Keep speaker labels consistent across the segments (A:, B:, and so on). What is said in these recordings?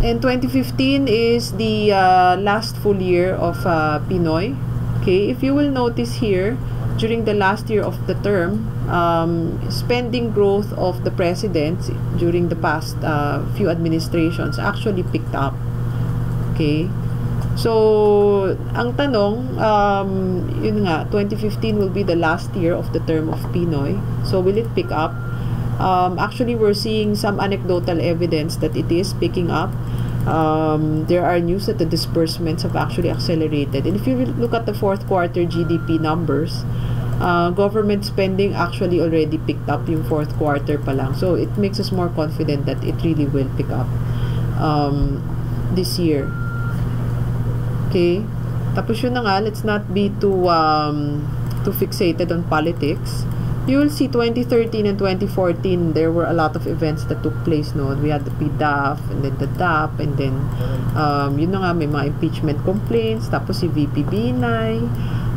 A: And 2015 is the last full year of Pinoy. Okay, if you will notice here, during the last year of the term, spending growth of the president during the past few administrations actually picked up. Okay, so ang tanong, yun nga, 2015 will be the last year of the term of Pinoy. So will it pick up? Actually, we're seeing some anecdotal evidence that it is picking up. There are news that the disbursements have actually accelerated. And if you look at the fourth quarter GDP numbers, government spending actually already picked up yung fourth quarter pa lang. So it makes us more confident that it really will pick up this year. Okay? Tapos yun na nga, let's not be too fixated on politics. You will see 2013 and 2014, there were a lot of events that took place, no? We had the PDAF, and then the DAP, and then, yun na nga, may mga impeachment complaints, tapos si VP Binay,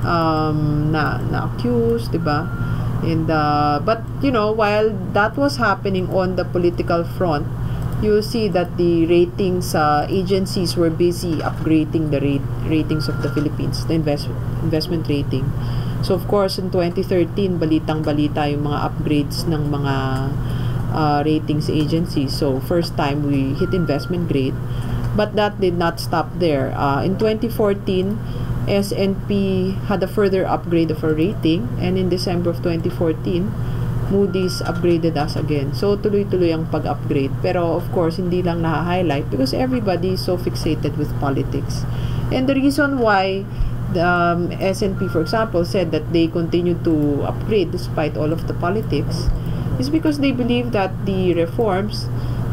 A: na-accused, diba? And, but, you know, while that was happening on the political front, you'll see that the ratings agencies were busy upgrading the ratings of the Philippines, the investment rating. So, of course, in 2013, balitang-balita yung mga upgrades ng mga ratings agencies. So, first time we hit investment grade. But that did not stop there. In 2014, S&P had a further upgrade of our rating. And in December of 2014, Moody's upgraded us again. So, tuloy-tuloy ang pag-upgrade. Pero, of course, hindi lang na-highlight because everybody is so fixated with politics. And the reason why the S&P, for example, said that they continue to upgrade despite all of the politics is because they believe that the reforms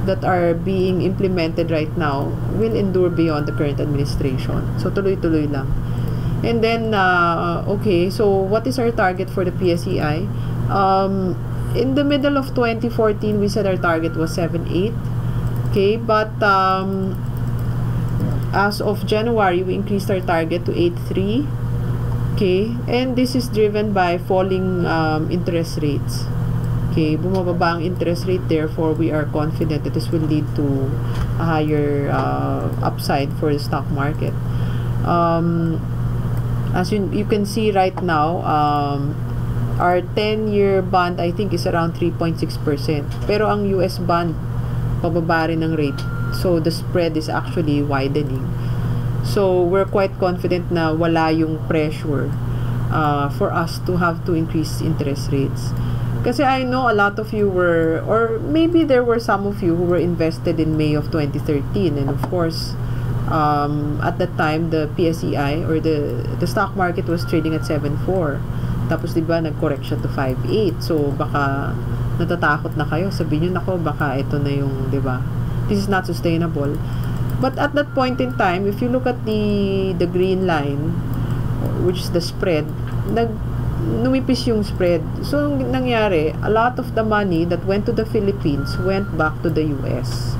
A: that are being implemented right now will endure beyond the current administration. So, tuloy-tuloy lang. And then, okay, so what is our target for the PSEi? In the middle of 2014, we said our target was 7.8. Okay, but as of January, we increased our target to 8.3. Okay, and this is driven by falling interest rates. Okay, bumababa ang interest rate, therefore we are confident that this will lead to a higher upside for the stock market. As you can see right now, our 10-year bond, I think, is around 3.6%. Pero ang US bond, pababa rin ang rate. So, the spread is actually widening. So, we're quite confident na wala yung pressure for us to have to increase interest rates. Kasi I know a lot of you were, or maybe there were some of you who were invested in May of 2013. And of course, at that time, the PSEi, or the stock market was trading at 7.4. Tapos, diba, nag-correct siya to 5.8. So, baka natatakot na kayo. Sabihin nyo, nako, baka ito na yung, diba? This is not sustainable. But at that point in time, if you look at the green line, which is the spread, numipis yung spread. So, nangyari, a lot of the money that went to the Philippines went back to the US.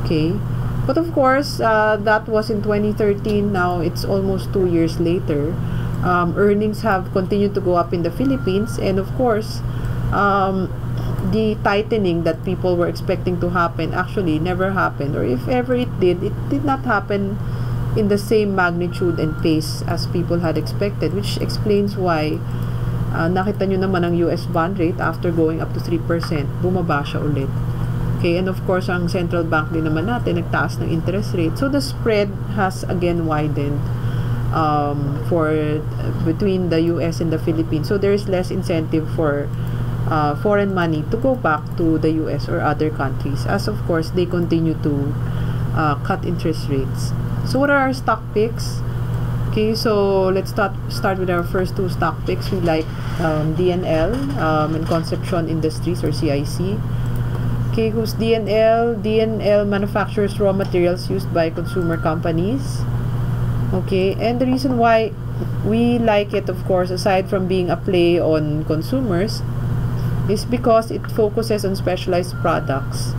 A: Okay? But of course, that was in 2013. Now, it's almost 2 years later. Earnings have continued to go up in the Philippines. And of course, the tightening that people were expecting to happen actually never happened, or if ever it did not happen in the same magnitude and pace as people had expected, which explains why nakita nyo naman ang US bond rate after going up to 3%, bumaba siya ulit. Okay, and of course, ang central bank din naman natin nagtaas ng interest rate. So the spread has again widened between the US and the Philippines. So there is less incentive for foreign money to go back to the US or other countries, as of course they continue to cut interest rates. So what are our stock picks? Okay, so let's start with our first two stock picks. We like DNL and Concepcion Industries, or CIC. Okay, who's DNL? DNL manufactures raw materials used by consumer companies. Okay, and the reason why we like it, of course, aside from being a play on consumers, is because it focuses on specialized products.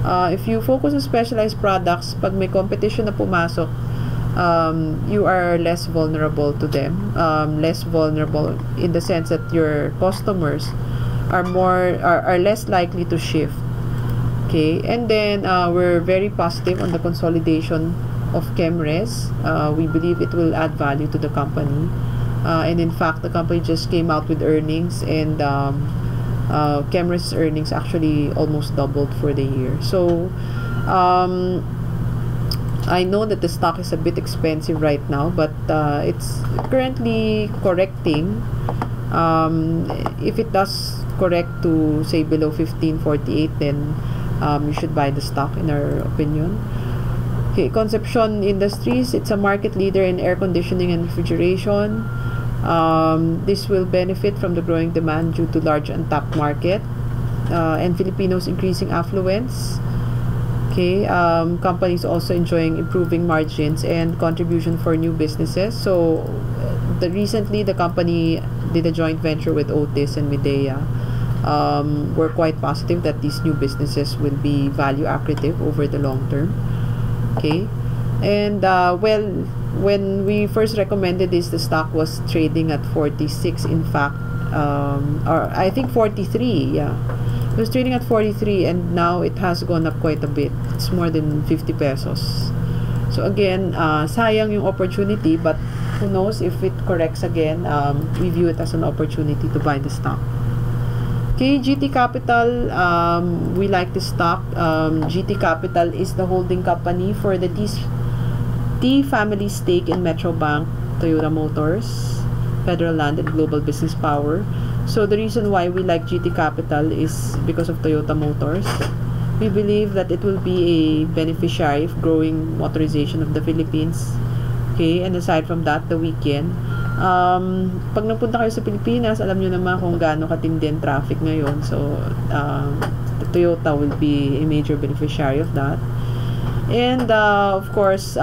A: If you focus on specialized products, pag may competition na pumasok, you are less vulnerable to them. Less vulnerable in the sense that your customers are less likely to shift. Okay, and then we're very positive on the consolidation of Chemres. We believe it will add value to the company. And in fact, the company just came out with earnings, and Chemres' earnings actually almost doubled for the year. So I know that the stock is a bit expensive right now, but it's currently correcting. If it does correct to say below 15.48, then you should buy the stock, in our opinion. Okay, Concepcion Industries, it's a market leader in air conditioning and refrigeration. This will benefit from the growing demand due to large untapped market and Filipinos' increasing affluence. Okay, companies also enjoying improving margins and contribution for new businesses. So recently the company did a joint venture with Otis and Midea. We're quite positive that these new businesses will be value accretive over the long term. Okay, and well, when we first recommended this, the stock was trading at 46, in fact, or I think 43. Yeah, it was trading at 43, and now it has gone up quite a bit. It's more than 50 pesos. So again, sayang yung opportunity, but who knows, if it corrects again, we view it as an opportunity to buy the stock. Okay, GT Capital, we like this stock. GT Capital is the holding company for the T family stake in Metro Bank, Toyota Motors, Federal Land, and Global Business Power. So the reason why we like GT Capital is because of Toyota Motors. We believe that it will be a beneficiary of growing motorization of the Philippines. Okay, and aside from that, the weekend, pag nagpunta kayo sa Pilipinas, alam nyo naman kung gaano katindi ang traffic ngayon. So the Toyota will be a major beneficiary of that. And of course,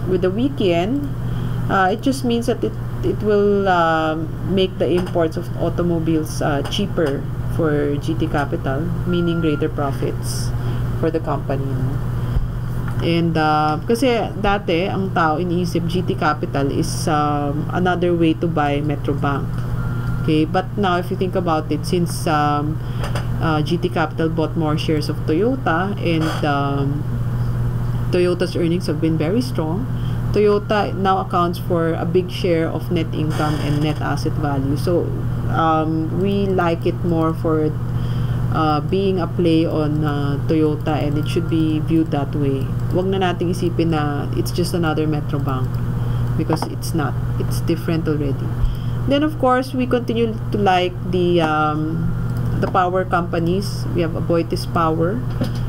A: with the weekend, it just means that it will make the imports of automobiles cheaper for GT Capital, meaning greater profits for the company. And kasi dati ang tao iniisip GT Capital is another way to buy Metro Bank. Okay, but now if you think about it, since GT Capital bought more shares of Toyota, and Toyota's earnings have been very strong, Toyota now accounts for a big share of net income and net asset value. So we like it more for being a play on Toyota, and it should be viewed that way. Wag na nating isipin na it's just another Metro Bank, because it's not. It's different already. Then of course, we continue to like the power companies. We have Aboitiz Power.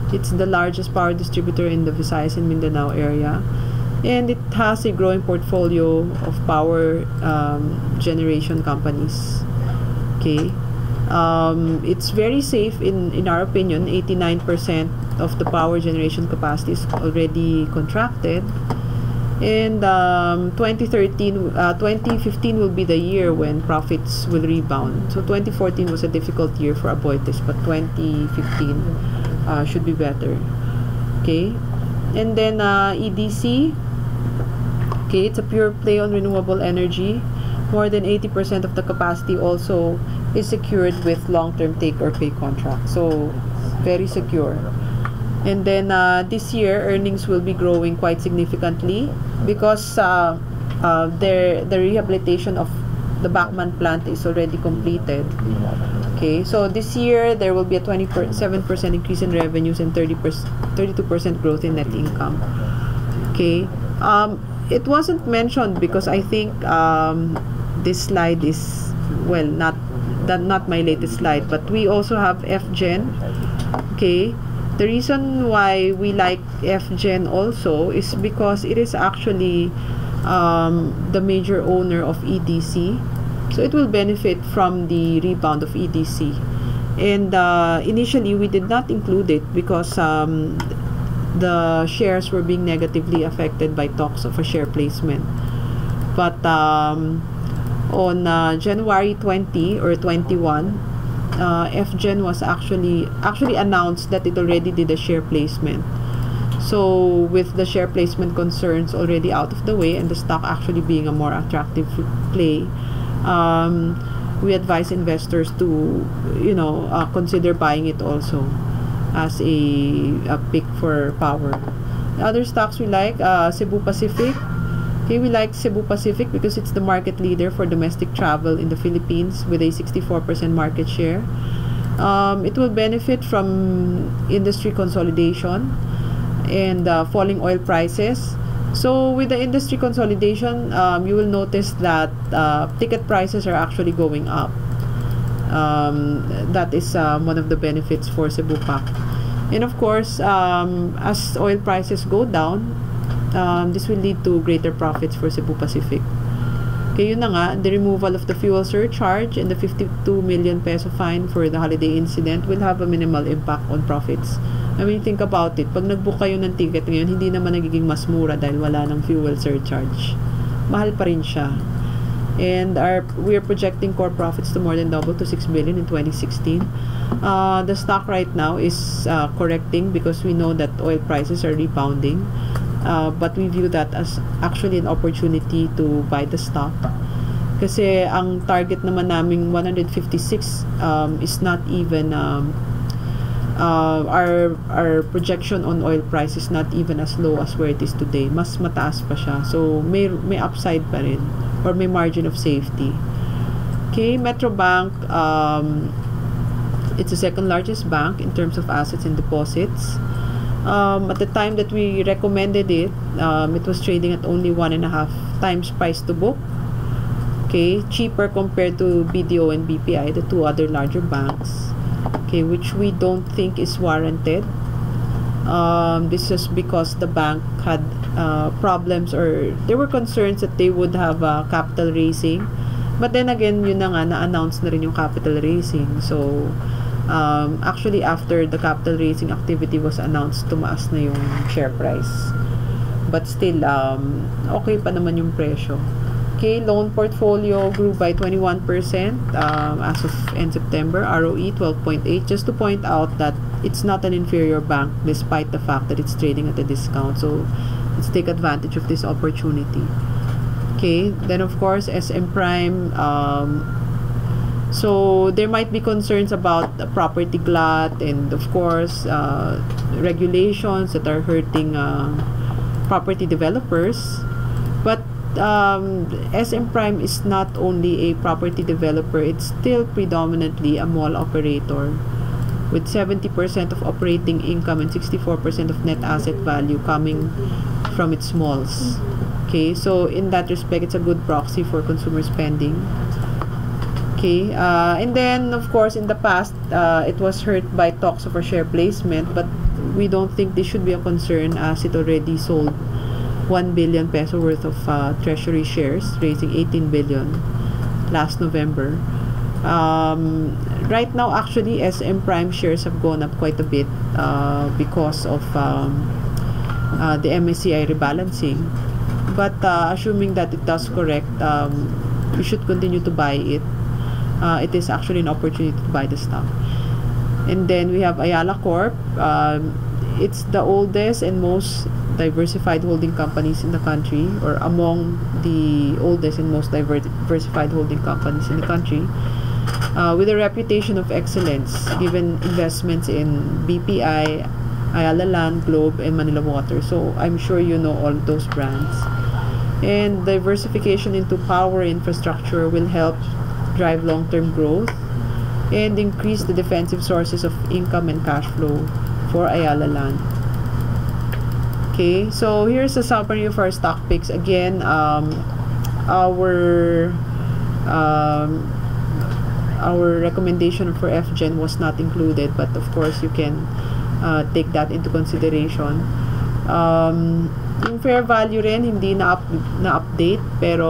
A: It's the largest power distributor in the Visayas and Mindanao area, and it has a growing portfolio of power generation companies. Okay. It's very safe in our opinion. 89% of the power generation capacity is already contracted, and 2015 will be the year when profits will rebound. So 2014 was a difficult year for Aboitiz, but 2015 should be better. Okay, and then EDC. Okay, it's a pure play on renewable energy. More than 80% of the capacity also is secured with long-term take-or-pay contracts. So, very secure. And then, this year, earnings will be growing quite significantly because the rehabilitation of the Bachman plant is already completed. Okay, so this year, there will be a 27% increase in revenues and 32% growth in net income. Okay, it wasn't mentioned because I think this slide is, well, not my latest slide, but we also have FGen. Okay, the reason why we like FGen also is because it is actually the major owner of EDC, so it will benefit from the rebound of EDC. And initially we did not include it because the shares were being negatively affected by talks of a share placement. But on January 20 or 21, FGen was actually announced that it already did a share placement. So with the share placement concerns already out of the way, and the stock actually being a more attractive play, we advise investors to consider buying it also. as a pick for power. Other stocks we like, Cebu Pacific. Okay, we like Cebu Pacific because it's the market leader for domestic travel in the Philippines with a 64% market share. It will benefit from industry consolidation and falling oil prices. So with the industry consolidation, you will notice that ticket prices are actually going up. That is one of the benefits for Cebu Pac. And of course, as oil prices go down, this will lead to greater profits for Cebu Pacific. Okay, yun na nga, the removal of the fuel surcharge and the 52 million peso fine for the holiday incident will have a minimal impact on profits. I mean, think about it. Pag nag-book kayo ng ticket ngayon, hindi naman nagiging mas mura dahil wala ng fuel surcharge. Mahal pa rin siya. And we are projecting core profits to more than double to 6 billion in 2016. The stock right now is correcting because we know that oil prices are rebounding. But we view that as actually an opportunity to buy the stock. Kasi ang target naman naming 156 is not even our projection on oil price is not even as low as where it is today. Mas mataas pa siya. So may upside pa rin, or may margin of safety. Okay, Metro Bank, it's the second largest bank in terms of assets and deposits. At the time that we recommended it, it was trading at only 1.5 times price to book. Okay, cheaper compared to BDO and BPI, the two other larger banks. Okay, which we don't think is warranted. This is because the bank had problems, or there were concerns that they would have capital raising. But then again, yun na nga, na-announce na rin yung capital raising. So, actually, after the capital raising activity was announced, tumaas na yung share price. But still, okay pa naman yung presyo. Okay, loan portfolio grew by 21% as of end September, ROE 12.8. Just to point out that it's not an inferior bank despite the fact that it's trading at a discount. So, let's take advantage of this opportunity. Okay, then of course, SM Prime. So, there might be concerns about the property glut and of course, regulations that are hurting property developers. But SM Prime is not only a property developer, it's still predominantly a mall operator with 70% of operating income and 64% of net asset value coming from its malls. Okay, so in that respect, it's a good proxy for consumer spending. Okay, and then of course in the past, it was hurt by talks of a share placement, but we don't think this should be a concern as it already sold 1 billion peso worth of treasury shares, raising 18 billion last November. Right now, actually, SM Prime shares have gone up quite a bit because of the MSCI rebalancing. But assuming that it does correct, we should continue to buy it. It is actually an opportunity to buy the stock. And then we have Ayala Corp. It's the oldest and most diversified holding companies in the country, or among the oldest and most diversified holding companies in the country, with a reputation of excellence given investments in BPI, Ayala Land, Globe, and Manila Water. So I'm sure you know all those brands. And diversification into power infrastructure will help drive long-term growth and increase the defensive sources of income and cash flow for Ayala Land. Okay, so here's a summary of our stock picks. Again, our recommendation for FGen was not included, but of course you can take that into consideration. Yung fair value rin, hindi na-update, pero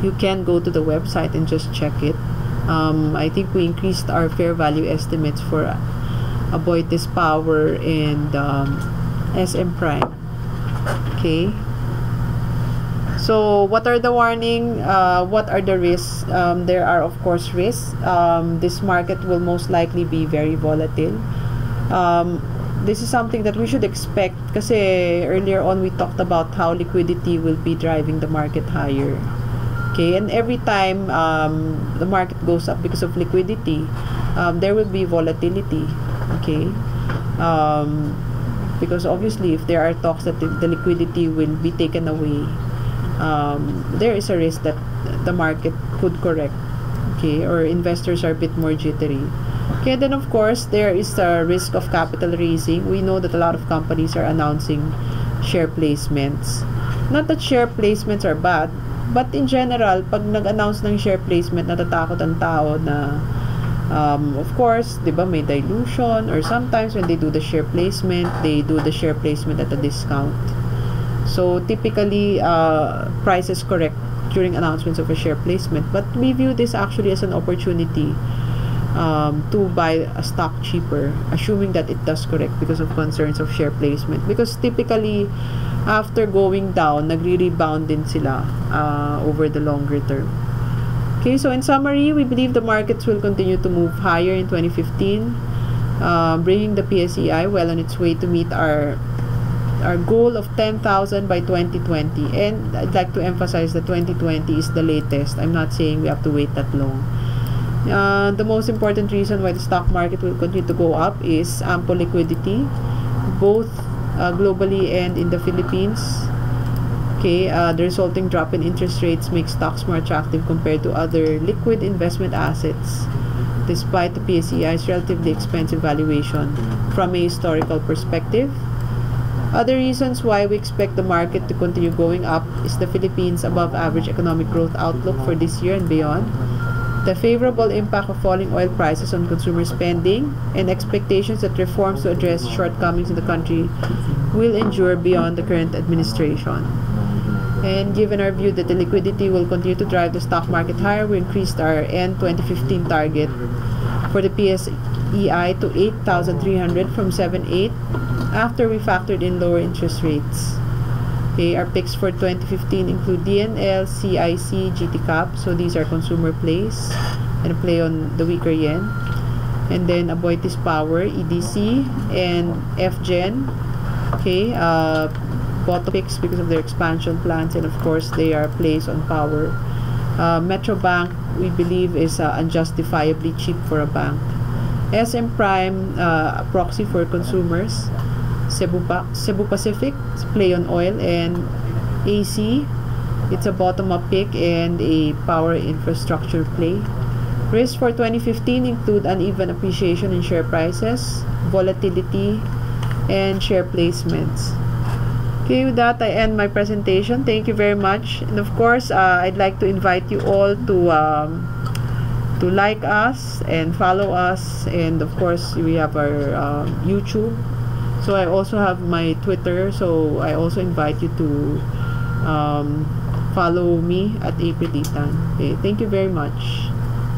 A: you can go to the website and just check it. I think we increased our fair value estimates for Aboitiz Power and SM Prime. Okay. So, what are the warning? What are the risks? There are, of course, risks. This market will most likely be very volatile. This is something that we should expect kasi earlier on we talked about how liquidity will be driving the market higher. Okay, and every time the market goes up because of liquidity, there will be volatility. Okay, because obviously if there are talks that the liquidity will be taken away, there is a risk that the market could correct, okay, or investors are a bit more jittery. Okay, then of course there is a risk of capital raising. We know that a lot of companies are announcing share placements. Not that share placements are bad, but in general, pag nag-announce ng share placement, natatakot ang tao na of course, di ba, may dilution, or sometimes when they do the share placement, they do the share placement at a discount. So typically, prices correct during announcements of a share placement, but we view this actually as an opportunity to buy a stock cheaper, assuming that it does correct because of concerns of share placement. Because typically, after going down, nagre-rebound din sila over the longer term. Okay, so in summary, we believe the markets will continue to move higher in 2015, bringing the PSEi well on its way to meet our goal of 10,000 by 2020. And I'd like to emphasize that 2020 is the latest. I'm not saying we have to wait that long. The most important reason why the stock market will continue to go up is ample liquidity, both globally and in the Philippines. Okay, the resulting drop in interest rates makes stocks more attractive compared to other liquid investment assets, despite the PSEi's relatively expensive valuation from a historical perspective. Other reasons why we expect the market to continue going up is the Philippines' above average economic growth outlook for this year and beyond, the favorable impact of falling oil prices on consumer spending, and expectations that reforms to address shortcomings in the country will endure beyond the current administration. And given our view that the liquidity will continue to drive the stock market higher, we increased our end 2015 target for the PSEi to 8,300 from 7,800 after we factored in lower interest rates. Okay, our picks for 2015 include DNL, CIC, GT Cap. So these are consumer plays and a play on the weaker yen. And then Aboitiz Power, EDC, and FGen. Okay, bottom picks because of their expansion plans, and of course they are plays on power. Metro Bank, we believe, is unjustifiably cheap for a bank. SM Prime, a proxy for consumers. Cebu Pacific, play on oil, and AC, it's a bottom-up pick and a power infrastructure play. Risks for 2015 include uneven appreciation in share prices, volatility, and share placements. Okay, with that, I end my presentation. Thank you very much. And of course, I'd like to invite you all to like us and follow us. And of course, we have our YouTube. So I also have my Twitter. So I also invite you to follow me at April Ditan. Okay, thank you very much.